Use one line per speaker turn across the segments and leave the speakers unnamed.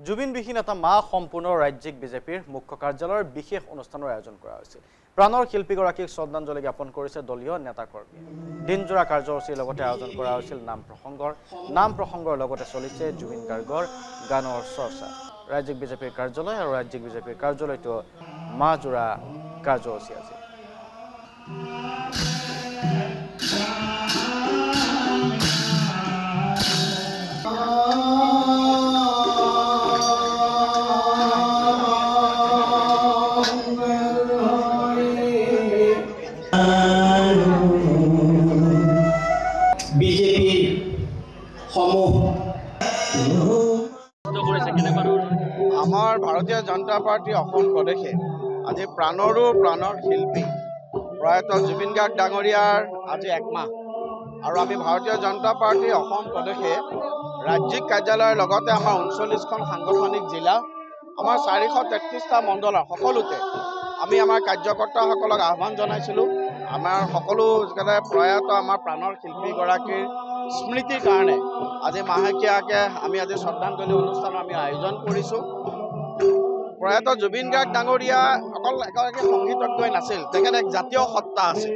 জুবিন বিহীন এটা মাহ সম্পূৰ্ণ ৰাজ্যিক বিজেপিৰ মুখ্য কাৰ্যালয়ৰ বিশেষ অনুষ্ঠানৰ আয়োজন কৰা হৈছিল। প্ৰাণৰ শিল্পীগৰাকীক শ্ৰদ্ধাঞ্জলি জ্ঞাপন কৰিছে দলীয় নেতাকৰ্মীয়ে। দিনজোৰা কাৰ্যসূচীৰ লগতে আয়োজন কৰা হৈছিল নাম প্ৰসংগৰ লগতে চলিছে জুবিন গাৰ্গৰ গানৰ চৰ্চা। ৰাজ্যিক বিজেপিৰ কাৰ্যালয় আৰু ৰাজ্যিক বিজেপিৰ কাৰ্যালয়টো মাহজোৰা কাৰ্যসূচী আছে।
আমাৰ ভাৰতীয় জনতা পাৰ্টি অসম প্ৰদেশে আজি প্ৰাণৰ শিল্পী প্ৰয়াত জুবিন গাৰ্গ ডাঙৰীয়াৰ আজি একমাহ আৰু আমি ভাৰতীয় জনতা পাৰ্টি অসম প্ৰদেশে ৰাজ্যিক কাৰ্যালয়ৰ লগতে আমাৰ ৩৯খন সাংগঠনিক জিলা আমাৰ ৪৩৩টা মণ্ডলৰ সকলোতে আমি আমাৰ কাৰ্যকৰ্তাসকলক আহ্বান জনাইছিলোঁ। আমাৰ সকলো প্ৰয়াত আমাৰ প্ৰাণৰ শিল্পীগৰাকীৰ স্মৃতিৰ কাৰণে আজি মাহেকীয়াকৈ আমি আজি শ্ৰদ্ধাঞ্জলি অনুষ্ঠানৰ আমি আয়োজন কৰিছোঁ। প্ৰয়াত জুবিন গাৰ্গ ডাঙৰীয়া অকল এগৰাকী সংগীতজ্ঞই নাছিল, তেখেত এক জাতীয় সত্তা আছিল।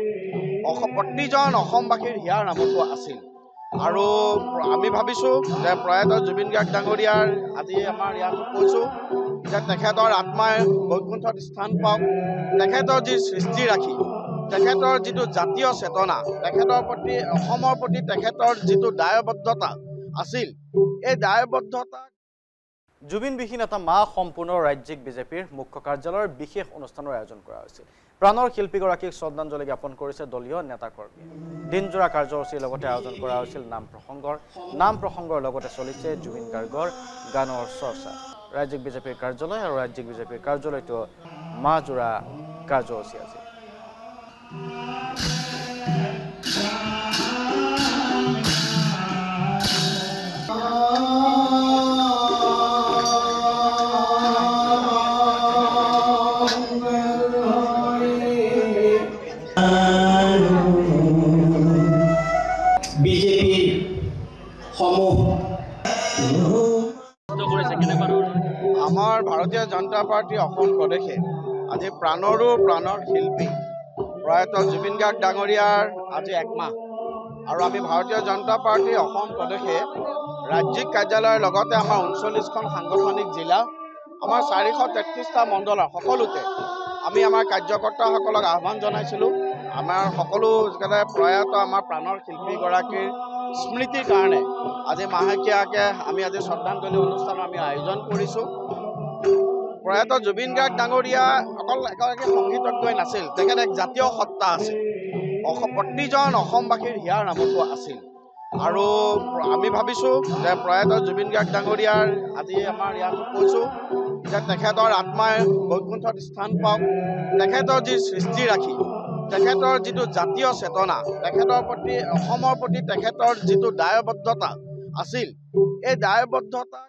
প্ৰতিজন অসমবাসীৰ হিয়াৰ নামতো আছিল আৰু আমি ভাবিছোঁ যে প্ৰয়াত জুবিন গাৰ্গ ডাঙৰীয়াৰ আজি আমাৰ ইয়াত কৈছোঁ যে তেখেতৰ আত্মাই বৈকুণ্ঠত স্থান পাওক। তেখেতৰ যি সৃষ্টি ৰাখি তেখেতৰ যিটো জাতীয় চেতনা, তেখেতৰ প্ৰতি অসমৰ প্ৰতি তেখেতৰ যিটো দায়বদ্ধতা আছিল, এই দায়বদ্ধতা
জুবিন বিহীন এটা মাহ সম্পূৰ্ণ ৰাজ্যিক বিজেপিৰ মুখ্য কাৰ্যালয়ৰ বিশেষ অনুষ্ঠানৰ আয়োজন কৰা হৈছিল। প্ৰাণৰ শিল্পীগৰাকীক শ্ৰদ্ধাঞ্জলি জ্ঞাপন কৰিছে দলীয় নেতাকৰ্মীয়ে। দিনজোৰা কাৰ্যসূচীৰ লগতে আয়োজন কৰা হৈছিল নাম প্ৰসংগৰ লগতে চলিছে জুবিন গাৰ্গৰ গানৰ চৰ্চা। ৰাজ্যিক বিজেপিৰ কাৰ্যালয় আৰু ৰাজ্যিক বিজেপিৰ কাৰ্যালয়টো মাহজোৰা কাৰ্যসূচী আছে।
আমাৰ ভাৰতীয় জনতা পাৰ্টি অসম প্ৰদেশে আজি প্ৰাণৰ শিল্পী প্ৰয়াত জুবিন গাৰ্গ ডাঙৰীয়াৰ আজি একমাহ আৰু আমি ভাৰতীয় জনতা পাৰ্টি অসম প্ৰদেশে ৰাজ্যিক কাৰ্যালয়ৰ লগতে আমাৰ ৩৯খন সাংগঠনিক জিলা আমাৰ ৪৩৩টা মণ্ডলৰ সকলোতে আমি আমাৰ কাৰ্যকৰ্তাসকলক আহ্বান জনাইছিলোঁ। আমাৰ সকলো প্ৰয়াত আমাৰ প্ৰাণৰ শিল্পীগৰাকীৰ স্মৃতিৰ কাৰণে আজি মাহেকীয়াকৈ আমি আজি শ্ৰদ্ধাঞ্জলি অনুষ্ঠানৰ আমি আয়োজন কৰিছোঁ। প্ৰয়াত জুবিন গাৰ্গ ডাঙৰীয়া অকল এগৰাকী সংগীতজ্ঞই নাছিল, তেখেত এক জাতীয় সত্তা আছিল। প্ৰতিজন অসমবাসীৰ হিয়াৰ নামতো আছিল আৰু আমি ভাবিছোঁ যে প্ৰয়াত জুবিন গাৰ্গ ডাঙৰীয়াৰ আজি আমাৰ ইয়াত কৈছোঁ যে তেখেতৰ আত্মাই বৈকুণ্ঠত স্থান পাওক। তেখেতৰ যি সৃষ্টি ৰাখি তেখেতৰ যিটো জাতীয় চেতনা, তেখেতৰ প্ৰতি অসমৰ প্ৰতি তেখেতৰ যিটো দায়বদ্ধতা আছিল, এই দায়বদ্ধতা